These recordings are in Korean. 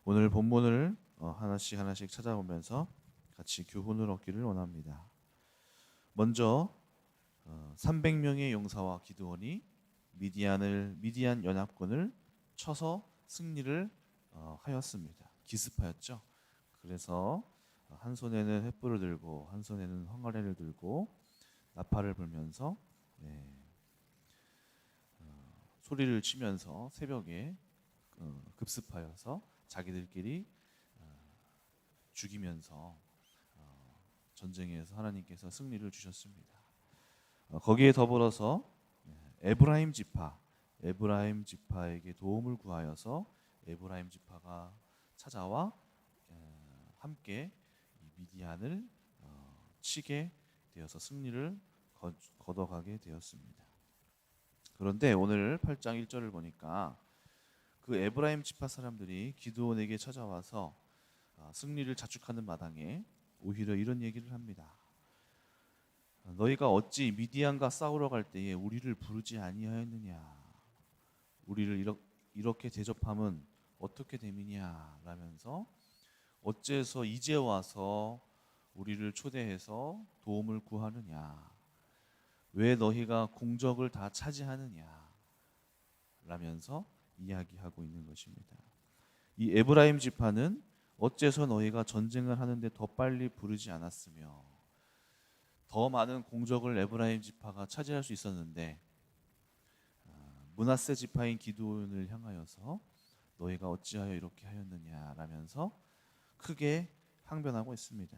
오늘 본문을 하나씩 하나씩 찾아보면서 같이 교훈을 얻기를 원합니다. 먼저 300명의 용사와 기드온이 미디안 연합군을 쳐서 승리를 하였습니다. 기습하였죠. 그래서 한 손에는 횃불을 들고 한 손에는 황가래를 들고 나팔을 불면서 소리를 치면서 새벽에 급습하여서 자기들끼리 죽이면서 전쟁에서 하나님께서 승리를 주셨습니다. 거기에 더불어서 에브라임 지파에게 도움을 구하여서 에브라임 지파가 찾아와 함께 미디안을 치게 되어서 승리를 거둬가게 되었습니다. 그런데 오늘 8장 1절을 보니까 그 에브라임 지파 사람들이 기드온에게 찾아와서 승리를 자축하는 마당에 오히려 이런 얘기를 합니다. 너희가 어찌 미디안과 싸우러 갈 때에 우리를 부르지 아니하였느냐? 우리를 이렇게 대접함은 어떻게 됨이냐? 라면서 어째서 이제 와서 우리를 초대해서 도움을 구하느냐? 왜 너희가 공적을 다 차지하느냐? 라면서 이야기하고 있는 것입니다. 이 에브라임 지파는 어째서 너희가 전쟁을 하는데 더 빨리 부르지 않았으며 더 많은 공적을 에브라임 지파가 차지할 수 있었는데 므낫세 지파인 기드온을 향하여서 너희가 어찌하여 이렇게 하였느냐라면서 크게 항변하고 있습니다.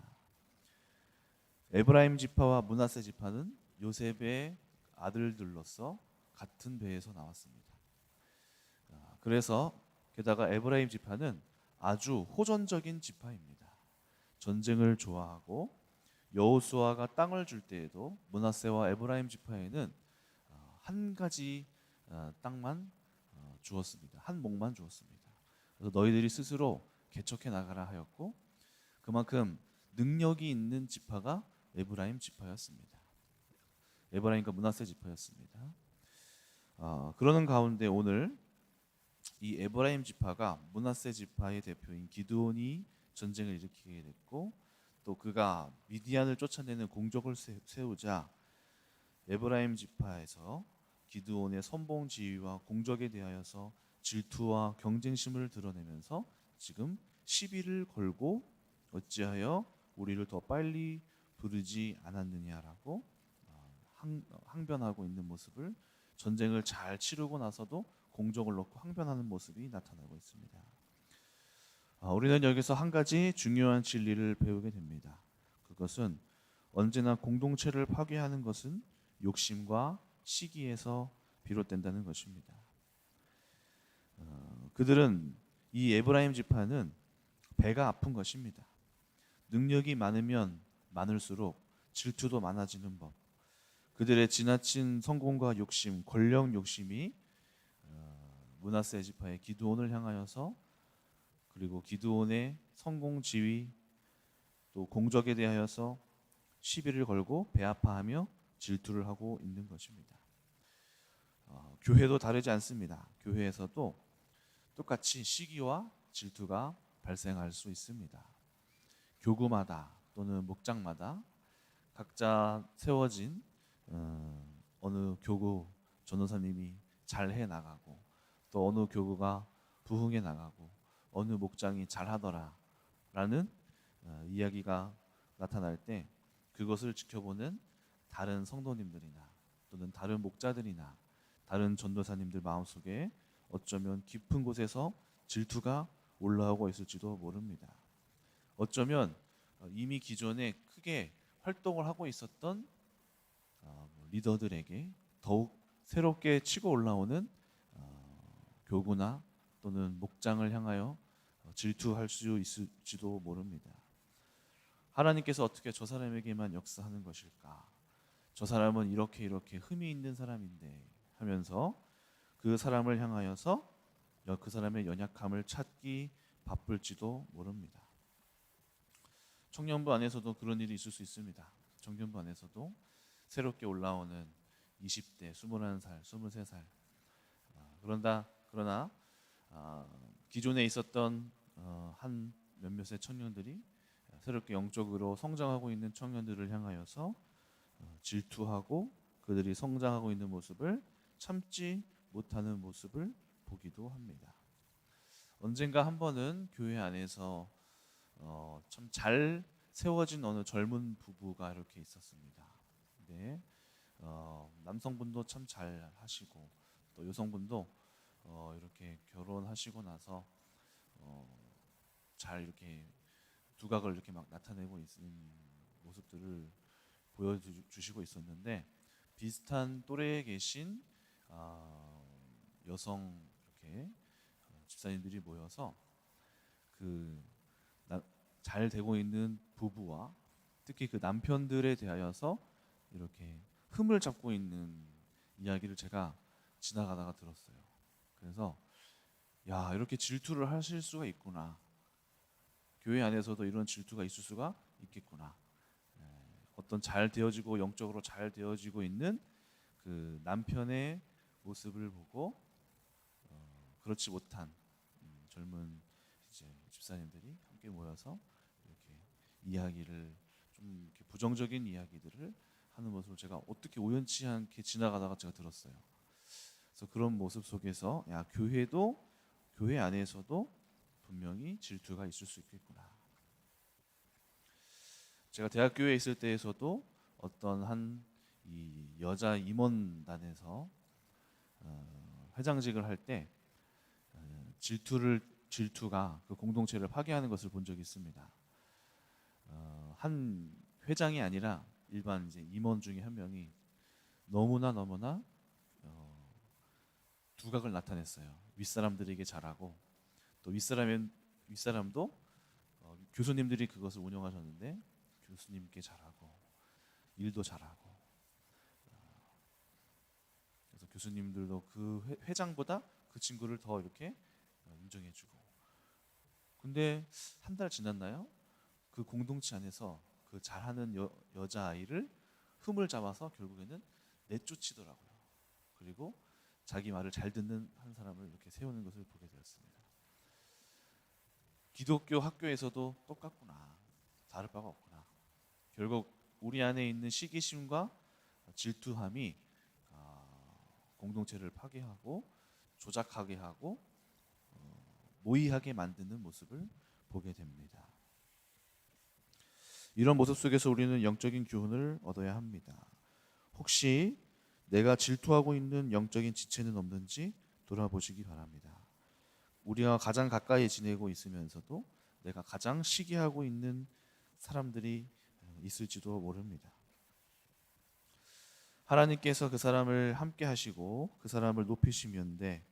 에브라임 지파와 므낫세 지파는 요셉의 아들들로서 같은 배에서 나왔습니다. 그래서 게다가 에브라임 지파는 아주 호전적인 지파입니다. 전쟁을 좋아하고 여호수아가 땅을 줄 때에도 므낫세와 에브라임 지파에는 한 가지 땅만 주었습니다. 한 목만 주었습니다. 그래서 너희들이 스스로 개척해 나가라 하였고 그만큼 능력이 있는 지파가 에브라임 지파였습니다. 에브라임과 므낫세 지파였습니다. 그러는 가운데 오늘 이 에브라임 지파가 므낫세 지파의 대표인 기드온이 전쟁을 일으키게 됐고 또 그가 미디안을 쫓아내는 공적을 세우자 에브라임 지파에서 기드온의 선봉 지휘와 공적에 대하여서 질투와 경쟁심을 드러내면서 지금 시비를 걸고 어찌하여 우리를 더 빨리 부르지 않았느냐라고 항변하고 있는 모습을 전쟁을 잘 치르고 나서도 공적을 놓고 항변하는 모습이 나타나고 있습니다. 우리는 여기서 한 가지 중요한 진리를 배우게 됩니다. 그것은 언제나 공동체를 파괴하는 것은 욕심과 시기에서 비롯된다는 것입니다. 그들은 이 에브라임 지파는 배가 아픈 것입니다. 능력이 많으면 많을수록 질투도 많아지는 법. 그들의 지나친 성공과 욕심, 권력 욕심이 므낫세 지파의 기드온을 향하여서 그리고 기드온의 성공 지위 또 공적에 대하여서 시비를 걸고 배아파하며 질투를 하고 있는 것입니다. 교회도 다르지 않습니다. 교회에서도 똑같이 시기와 질투가 발생할 수 있습니다. 교구마다 또는 목장마다 각자 세워진 어느 교구 전도사님이 잘해 나가고 또 어느 교구가 부흥해 나가고 어느 목장이 잘하더라 라는 이야기가 나타날 때 그것을 지켜보는 다른 성도님들이나 또는 다른 목자들이나 다른 전도사님들 마음속에 어쩌면 깊은 곳에서 질투가 올라오고 있을지도 모릅니다. 어쩌면 이미 기존에 크게 활동을 하고 있었던 리더들에게 더욱 새롭게 치고 올라오는 교구나 또는 목장을 향하여 질투할 수 있을지도 모릅니다. 하나님께서 어떻게 저 사람에게만 역사하는 것일까? 저 사람은 이렇게 흠이 있는 사람인데 하면서 그 사람을 향하여서 그 사람의 연약함을 찾기 바쁠지도 모릅니다. 청년부 안에서도 그런 일이 있을 수 있습니다. 청년부 안에서도 새롭게 올라오는 20대, 21살, 23살 그러나 기존에 있었던 한 몇몇의 청년들이 새롭게 영적으로 성장하고 있는 청년들을 향하여서 질투하고 그들이 성장하고 있는 모습을 참지 못하는 모습을 보기도 합니다. 언젠가 한 번은 교회 안에서 참 잘 세워진 어느 젊은 부부가 이렇게 있었습니다. 네, 남성분도 참 잘 하시고 또 여성분도 이렇게 결혼하시고 나서 잘 이렇게 두각을 이렇게 막 나타내고 있는 모습들을 보여주시고 있었는데 비슷한 또래에 계신 여성 이렇게 집사님들이 모여서 그 잘 되고 있는 부부와 특히 그 남편들에 대하여서 이렇게 흠을 잡고 있는 이야기를 제가 지나가다가 들었어요. 그래서 야, 이렇게 질투를 하실 수가 있구나. 교회 안에서도 이런 질투가 있을 수가 있겠구나. 어떤 잘 되어지고 영적으로 잘 되어지고 있는 그 남편의 모습을 보고 그렇지 못한 젊은 이제 집사님들이 함께 모여서 이렇게 이야기를 좀 이렇게 부정적인 이야기들을 하는 모습을 제가 어떻게 우연치 않게 지나가다가 제가 들었어요. 그래서 그런 모습 속에서 야, 교회 안에서도 분명히 질투가 있을 수 있겠구나. 제가 대학교에 있을 때에서도 어떤 한 이 여자 임원단에서 회장직을 할 때 질투가 그 공동체를 파괴하는 것을 본 적이 있습니다. 한 회장이 아니라 일반 이제 임원 중에 한 명이 너무나 두각을 나타냈어요. 윗사람들에게 잘하고 또 윗사람도 교수님들이 그것을 운영하셨는데 교수님께 잘하고 일도 잘하고 그래서 교수님들도 그 회장보다 그 친구를 더 이렇게 인정해주고 근데 한 달 지났나요? 그 공동체 안에서 그 잘하는 여자아이를 흠을 잡아서 결국에는 내쫓이더라고요. 그리고 자기 말을 잘 듣는 한 사람을 이렇게 세우는 것을 보게 되었습니다. 기독교 학교에서도 똑같구나. 다를 바가 없구나. 결국 우리 안에 있는 시기심과 질투함이 공동체를 파괴하고 조작하게 하고 모의하게 만드는 모습을 보게 됩니다. 이런 모습 속에서 우리는 영적인 교훈을 얻어야 합니다. 혹시 내가 질투하고 있는 영적인 지체는 없는지 돌아보시기 바랍니다. 우리가 가장 가까이 지내고 있으면서도 내가 가장 시기하고 있는 사람들이 있을지도 모릅니다. 하나님께서 그 사람을 함께 하시고 그 사람을 높이시면데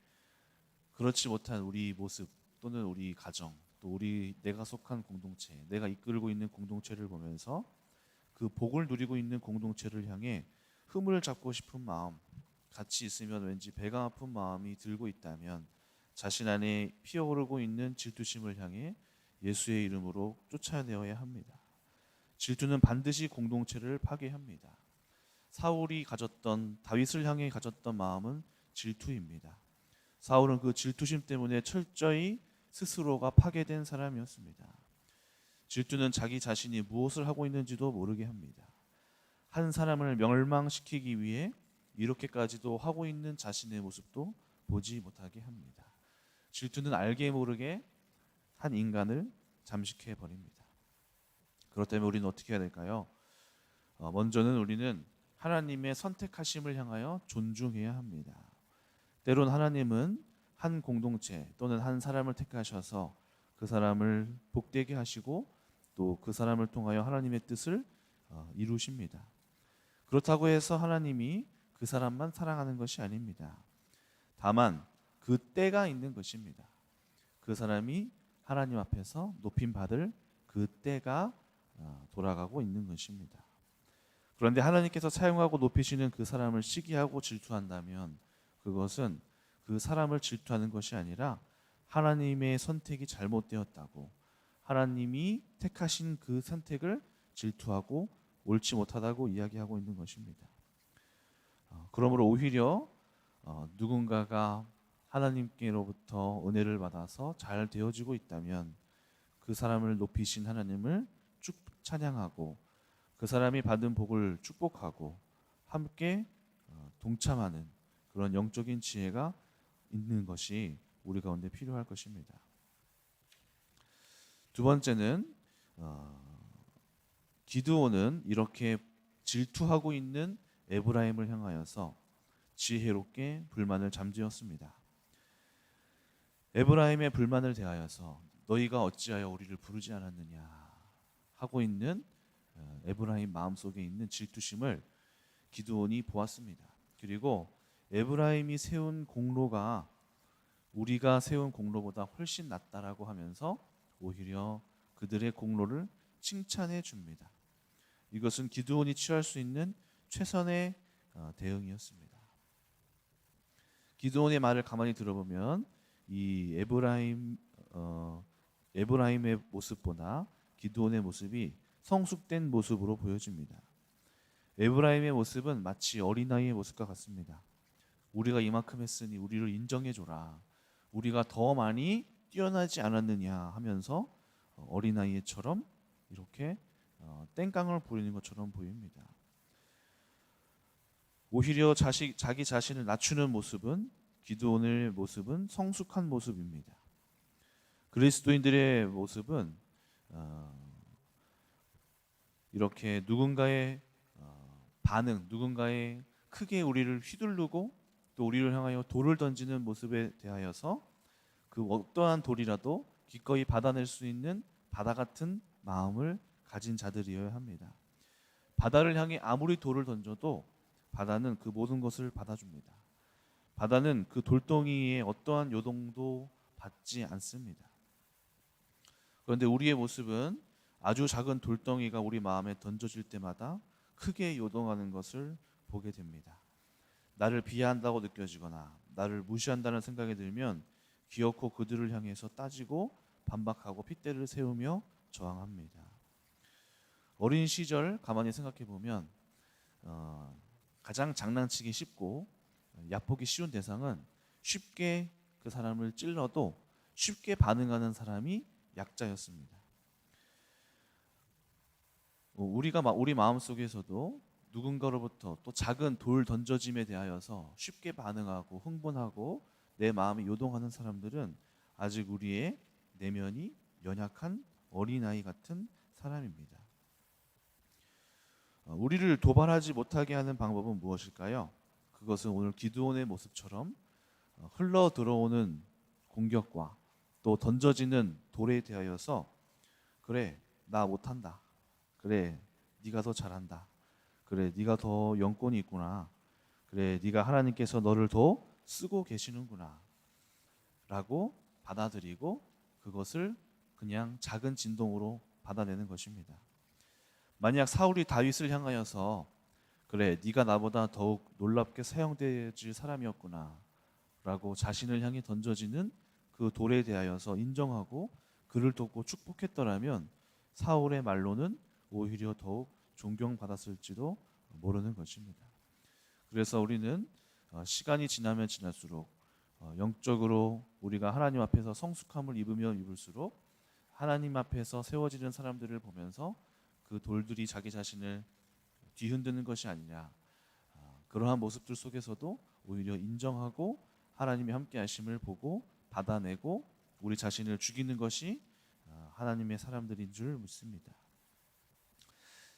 그렇지 못한 우리 모습 또는 우리 가정 또 내가 속한 공동체 내가 이끌고 있는 공동체를 보면서 그 복을 누리고 있는 공동체를 향해 흠을 잡고 싶은 마음 같이 있으면 왠지 배가 아픈 마음이 들고 있다면 자신 안에 피어오르고 있는 질투심을 향해 예수의 이름으로 쫓아내어야 합니다. 질투는 반드시 공동체를 파괴합니다. 다윗을 향해 가졌던 마음은 질투입니다. 사울은 그 질투심 때문에 철저히 스스로가 파괴된 사람이었습니다. 질투는 자기 자신이 무엇을 하고 있는지도 모르게 합니다. 한 사람을 멸망시키기 위해 이렇게까지도 하고 있는 자신의 모습도 보지 못하게 합니다. 질투는 알게 모르게 한 인간을 잠식해 버립니다. 그렇다면 우리는 어떻게 해야 될까요? 먼저는 우리는 하나님의 선택하심을 향하여 존중해야 합니다. 때론 하나님은 한 공동체 또는 한 사람을 택하셔서 그 사람을 복되게 하시고 또 그 사람을 통하여 하나님의 뜻을 이루십니다. 그렇다고 해서 하나님이 그 사람만 사랑하는 것이 아닙니다. 다만 그 때가 있는 것입니다. 그 사람이 하나님 앞에서 높임 받을 그 때가 돌아가고 있는 것입니다. 그런데 하나님께서 사용하고 높이시는 그 사람을 시기하고 질투한다면 그것은 그 사람을 질투하는 것이 아니라 하나님의 선택이 잘못되었다고 하나님이 택하신 그 선택을 질투하고 옳지 못하다고 이야기하고 있는 것입니다. 그러므로 오히려 누군가가 하나님께로부터 은혜를 받아서 잘 되어지고 있다면 그 사람을 높이신 하나님을 쭉 찬양하고 그 사람이 받은 복을 축복하고 함께 동참하는 그런 영적인 지혜가 있는 것이 우리 가운데 필요할 것입니다. 두 번째는 기드온은 이렇게 질투하고 있는 에브라임을 향하여서 지혜롭게 불만을 잠재웠습니다. 에브라임의 불만을 대하여서 너희가 어찌하여 우리를 부르지 않았느냐 하고 있는 에브라임 마음속에 있는 질투심을 기드온이 보았습니다. 그리고 에브라임이 세운 공로가 우리가 세운 공로보다 훨씬 낫다라고 하면서 오히려 그들의 공로를 칭찬해 줍니다. 이것은 기드온이 취할 수 있는 최선의 대응이었습니다. 기드온의 말을 가만히 들어보면 이 에브라임의 모습보다 기드온의 모습이 성숙된 모습으로 보여집니다. 에브라임의 모습은 마치 어린아이의 모습과 같습니다. 우리가 이만큼 했으니 우리를 인정해줘라. 우리가 더 많이 뛰어나지 않았느냐 하면서 어린아이처럼 이렇게 땡깡을 부리는 것처럼 보입니다. 오히려 자기 자신을 낮추는 모습은 기드온의 모습은 성숙한 모습입니다. 그리스도인들의 모습은 이렇게 누군가의 반응, 누군가의 크게 우리를 휘두르고 또 우리를 향하여 돌을 던지는 모습에 대하여서 그 어떠한 돌이라도 기꺼이 받아낼 수 있는 바다 같은 마음을 가진 자들이어야 합니다. 바다를 향해 아무리 돌을 던져도 바다는 그 모든 것을 받아줍니다. 바다는 그 돌덩이의 어떠한 요동도 받지 않습니다. 그런데 우리의 모습은 아주 작은 돌덩이가 우리 마음에 던져질 때마다 크게 요동하는 것을 보게 됩니다. 나를 비하한다고 느껴지거나 나를 무시한다는 생각이 들면 기어코 그들을 향해서 따지고 반박하고 핏대를 세우며 저항합니다. 어린 시절 가만히 생각해 보면 가장 장난치기 쉽고 얕보기 쉬운 대상은 쉽게 그 사람을 찔러도 쉽게 반응하는 사람이 약자였습니다. 우리 마음속에서도 누군가로부터 또 작은 돌 던져짐에 대하여서 쉽게 반응하고 흥분하고 내 마음이 요동하는 사람들은 아직 우리의 내면이 연약한 어린아이 같은 사람입니다. 우리를 도발하지 못하게 하는 방법은 무엇일까요? 그것은 오늘 기드온의 모습처럼 흘러 들어오는 공격과 또 던져지는 돌에 대하여서 그래, 나 못한다. 그래, 네가 더 잘한다. 그래, 네가 더 영권이 있구나. 그래, 네가 하나님께서 너를 더 쓰고 계시는구나 라고 받아들이고 그것을 그냥 작은 진동으로 받아내는 것입니다. 만약 사울이 다윗을 향하여서 그래, 네가 나보다 더욱 놀랍게 사용되어질 사람이었구나 라고 자신을 향해 던져지는 그 돌에 대하여서 인정하고 그를 돕고 축복했더라면 사울의 말로는 오히려 더욱 존경받았을지도 모르는 것입니다. 그래서 우리는 시간이 지나면 지날수록 영적으로 우리가 하나님 앞에서 성숙함을 입으면 입을수록 하나님 앞에서 세워지는 사람들을 보면서 그 돌들이 자기 자신을 뒤흔드는 것이 아니냐, 그러한 모습들 속에서도 오히려 인정하고 하나님의 함께 하심을 보고 받아내고 우리 자신을 죽이는 것이 하나님의 사람들인 줄 믿습니다.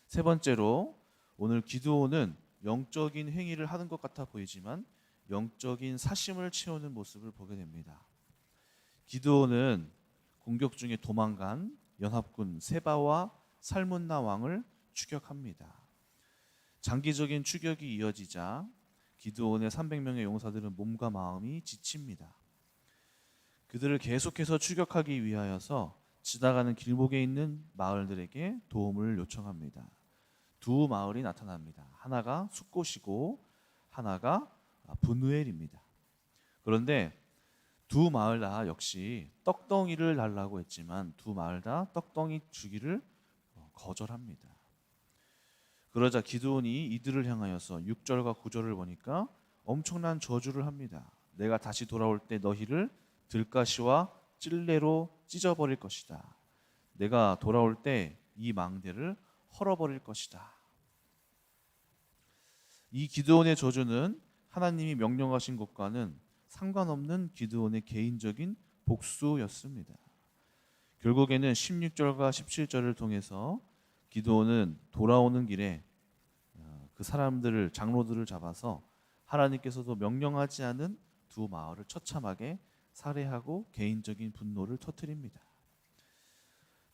세 번째로 오늘 기드온은 영적인 행위를 하는 것 같아 보이지만 영적인 사심을 채우는 모습을 보게 됩니다. 기드온은 공격 중에 도망간 연합군 세바와 살문나 왕을 추격합니다. 장기적인 추격이 이어지자 기드온의 300명의 용사들은 몸과 마음이 지칩니다. 그들을 계속해서 추격하기 위하여서 지나가는 길목에 있는 마을들에게 도움을 요청합니다. 두 마을이 나타납니다. 하나가 숫곳이고 하나가 분우엘입니다. 그런데 두 마을 다 역시 떡덩이를 달라고 했지만 두 마을 다 떡덩이 주기를 거절합니다. 그러자 기드온이 이들을 향하여서 6절과 9절을 보니까 엄청난 저주를 합니다. 내가 다시 돌아올 때 너희를 들가시와 찔레로 찢어버릴 것이다. 내가 돌아올 때 이 망대를 헐어버릴 것이다. 이 기드온의 저주는 하나님이 명령하신 것과는 상관없는 기드온의 개인적인 복수였습니다. 결국에는 16절과 17절을 통해서 기드온은 돌아오는 길에 그 사람들을 장로들을 잡아서 하나님께서도 명령하지 않은 두 마을을 처참하게 살해하고 개인적인 분노를 터뜨립니다.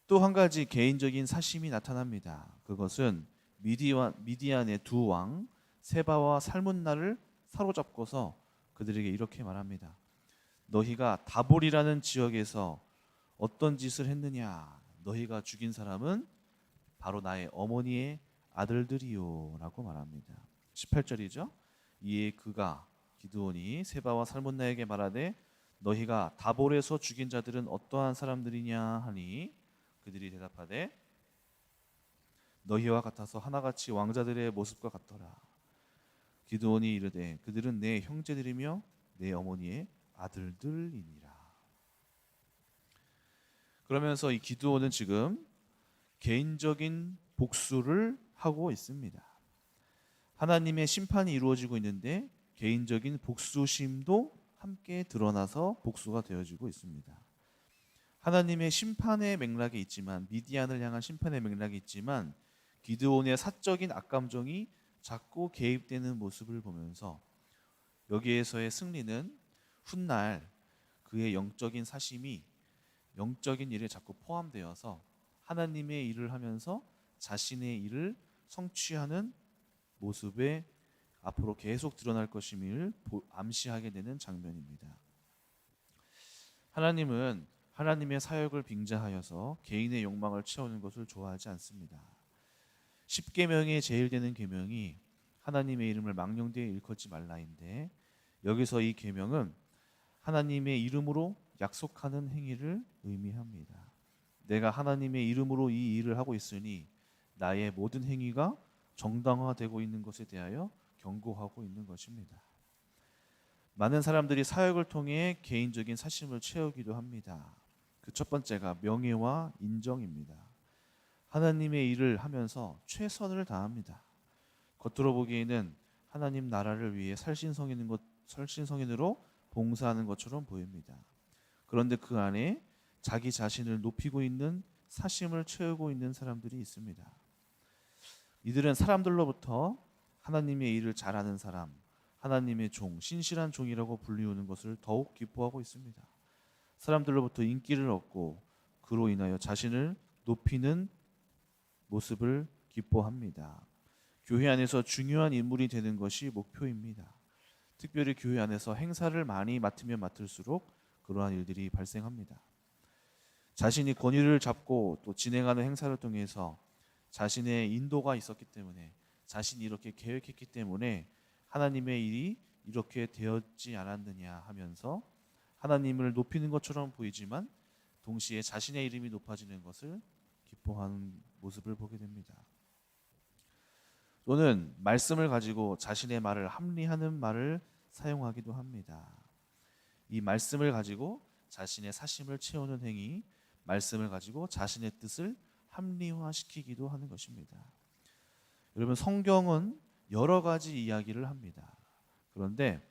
또 한 가지 개인적인 사심이 나타납니다. 그것은 미디안의 두 왕 세바와 살문나를 사로잡고서 그들에게 이렇게 말합니다. 너희가 다볼이라는 지역에서 어떤 짓을 했느냐? 너희가 죽인 사람은 바로 나의 어머니의 아들들이요 라고 말합니다. 18절이죠. 이에 그가 기드온이 세바와 살문나에게 말하되 너희가 다볼에서 죽인 자들은 어떠한 사람들이냐 하니 그들이 대답하되 너희와 같아서 하나같이 왕자들의 모습과 같더라. 기드온이 이르되 그들은 내 형제들이며 내 어머니의 아들들이니라. 그러면서 이 기드온은 지금 개인적인 복수를 하고 있습니다. 하나님의 심판이 이루어지고 있는데 개인적인 복수심도 함께 드러나서 복수가 되어지고 있습니다. 하나님의 심판의 맥락이 있지만 미디안을 향한 심판의 맥락이 있지만 기드온의 사적인 악감정이 자꾸 개입되는 모습을 보면서 여기에서의 승리는 훗날 그의 영적인 사심이 영적인 일에 자꾸 포함되어서 하나님의 일을 하면서 자신의 일을 성취하는 모습에 앞으로 계속 드러날 것임을 암시하게 되는 장면입니다. 하나님은 하나님의 사역을 빙자하여서 개인의 욕망을 채우는 것을 좋아하지 않습니다. 10계명의 제일 되는 계명이 하나님의 이름을 망령되이 일컫지 말라인데 여기서 이 계명은 하나님의 이름으로 약속하는 행위를 의미합니다. 내가 하나님의 이름으로 이 일을 하고 있으니 나의 모든 행위가 정당화되고 있는 것에 대하여 경고하고 있는 것입니다. 많은 사람들이 사역을 통해 개인적인 사심을 채우기도 합니다. 그 첫 번째가 명예와 인정입니다. 하나님의 일을 하면서 최선을 다합니다. 겉으로 보기에는 하나님 나라를 위해 살신성인으로 봉사하는 것처럼 보입니다. 그런데 그 안에 자기 자신을 높이고 있는 사심을 채우고 있는 사람들이 있습니다. 이들은 사람들로부터 하나님의 일을 잘하는 사람, 하나님의 종, 신실한 종이라고 불리우는 것을 더욱 기뻐하고 있습니다. 사람들로부터 인기를 얻고 그로 인하여 자신을 높이는 모습을 기뻐합니다. 교회 안에서 중요한 인물이 되는 것이 목표입니다. 특별히 교회 안에서 행사를 많이 맡으면 맡을수록 그러한 일들이 발생합니다. 자신이 권위를 잡고 또 진행하는 행사를 통해서 자신의 인도가 있었기 때문에 자신이 이렇게 계획했기 때문에 하나님의 일이 이렇게 되었지 않았느냐 하면서 하나님을 높이는 것처럼 보이지만 동시에 자신의 이름이 높아지는 것을 기뻐하는 모습을 보게 됩니다. 또는 말씀을 가지고 자신의 말을 합리하는 말을 사용하기도 합니다. 이 말씀을 가지고 자신의 사심을 채우는 행위, 말씀을 가지고 자신의 뜻을 합리화시키기도 하는 것입니다. 여러분, 성경은 여러 가지 이야기를 합니다. 그런데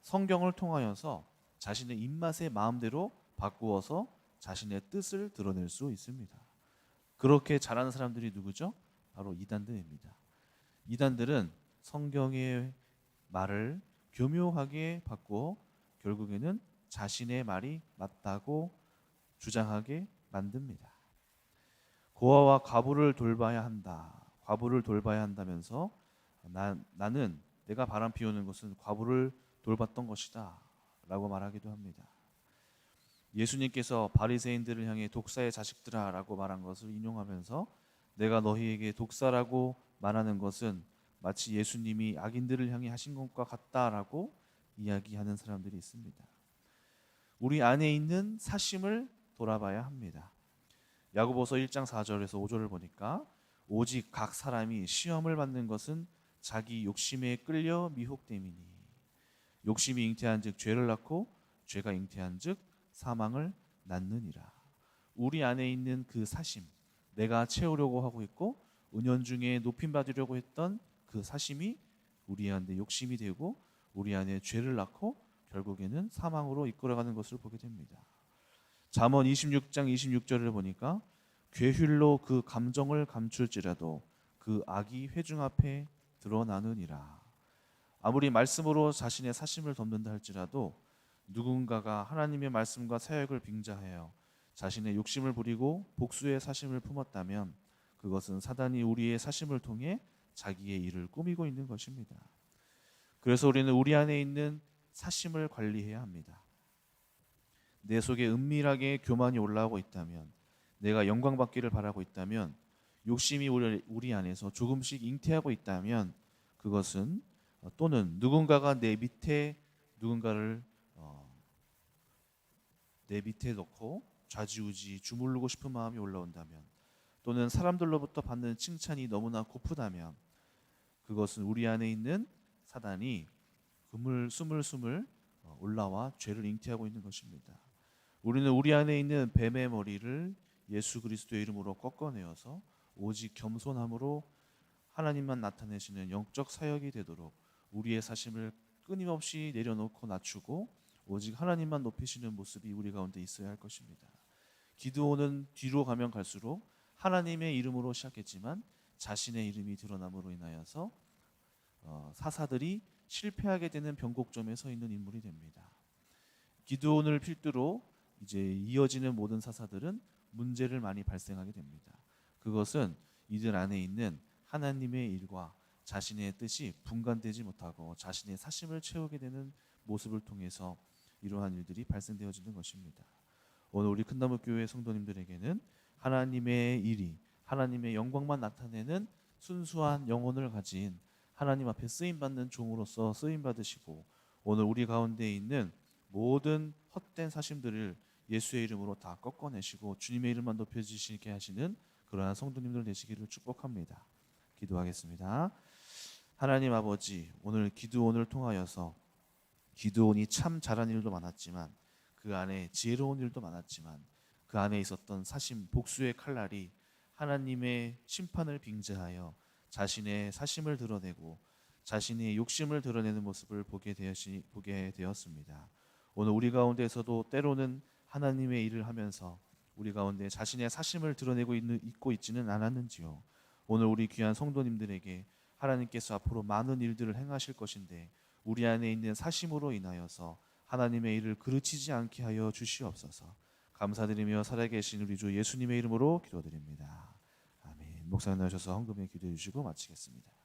성경을 통하여서 자신의 입맛에 마음대로 바꾸어서 자신의 뜻을 드러낼 수 있습니다. 그렇게 잘하는 사람들이 누구죠? 바로 이단들입니다. 이단들은 성경의 말을 교묘하게 바꾸어 결국에는 자신의 말이 맞다고 주장하게 만듭니다. 고아와 과부를 돌봐야 한다. 과부를 돌봐야 한다면서 나는 내가 바람 피우는 것은 과부를 돌봤던 것이다 라고 말하기도 합니다. 예수님께서 바리새인들을 향해 독사의 자식들아 라고 말한 것을 인용하면서 내가 너희에게 독사라고 말하는 것은 마치 예수님이 악인들을 향해 하신 것과 같다라고 이야기하는 사람들이 있습니다. 우리 안에 있는 사심을 돌아봐야 합니다. 야고보서 1장 4절에서 5절을 보니까 오직 각 사람이 시험을 받는 것은 자기 욕심에 끌려 미혹됨이니 욕심이 잉태한즉 죄를 낳고 죄가 잉태한즉 사망을 낳느니라. 우리 안에 있는 그 사심, 내가 채우려고 하고 있고 은연중에 높임 받으려고 했던 그 사심이 우리 안에 욕심이 되고 우리 안에 죄를 낳고 결국에는 사망으로 이끌어가는 것을 보게 됩니다. 잠언 26장 26절을 보니까 괴휼로 그 감정을 감출지라도 그 악이 회중 앞에 드러나느니라. 아무리 말씀으로 자신의 사심을 덮는다 할지라도 누군가가 하나님의 말씀과 사역을 빙자하여 자신의 욕심을 부리고 복수의 사심을 품었다면 그것은 사단이 우리의 사심을 통해 자기의 일을 꾸미고 있는 것입니다. 그래서 우리는 우리 안에 있는 사심을 관리해야 합니다. 내 속에 은밀하게 교만이 올라오고 있다면, 내가 영광받기를 바라고 있다면, 욕심이 우리 안에서 조금씩 잉태하고 있다면 그것은 또는 누군가가 내 밑에 누군가를 내 밑에 놓고 좌지우지 주무르고 싶은 마음이 올라온다면, 또는 사람들로부터 받는 칭찬이 너무나 고프다면 그것은 우리 안에 있는 사단이 스물스물 올라와 죄를 잉태하고 있는 것입니다. 우리는 우리 안에 있는 뱀의 머리를 예수 그리스도의 이름으로 꺾어내어서 오직 겸손함으로 하나님만 나타내시는 영적 사역이 되도록 우리의 사심을 끊임없이 내려놓고 낮추고 오직 하나님만 높이시는 모습이 우리 가운데 있어야 할 것입니다. 기드온은 뒤로 가면 갈수록 하나님의 이름으로 시작했지만 자신의 이름이 드러남으로 인하여서 사사들이 실패하게 되는 변곡점에 서 있는 인물이 됩니다. 기드온을 필두로 이제 이어지는 모든 사사들은 문제를 많이 발생하게 됩니다. 그것은 이들 안에 있는 하나님의 일과 자신의 뜻이 분간되지 못하고 자신의 사심을 채우게 되는 모습을 통해서 이러한 일들이 발생되어지는 것입니다. 오늘 우리 큰나무교회 성도님들에게는 하나님의 일이 하나님의 영광만 나타내는 순수한 영혼을 가진 하나님 앞에 쓰임받는 종으로서 쓰임받으시고 오늘 우리 가운데 있는 모든 헛된 사심들을 예수의 이름으로 다 꺾어내시고 주님의 이름만 높여주시게 하시는 그러한 성도님들 되시기를 축복합니다. 기도하겠습니다. 하나님 아버지, 오늘 기드온을 통하여서 기드온이 참 잘한 일도 많았지만 그 안에 지혜로운 일도 많았지만 그 안에 있었던 사심, 복수의 칼날이 하나님의 심판을 빙자하여 자신의 사심을 드러내고 자신의 욕심을 드러내는 모습을 보게 되었습니다. 오늘 우리 가운데에서도 때로는 하나님의 일을 하면서 우리 가운데 자신의 사심을 드러내고 있고 있지는 않았는지요. 오늘 우리 귀한 성도님들에게 하나님께서 앞으로 많은 일들을 행하실 것인데 우리 안에 있는 사심으로 인하여서 하나님의 일을 그르치지 않게 하여 주시옵소서. 감사드리며 살아계신 우리 주 예수님의 이름으로 기도드립니다. 아멘. 목사님 나오셔서 헌금에 기도해 주시고 마치겠습니다.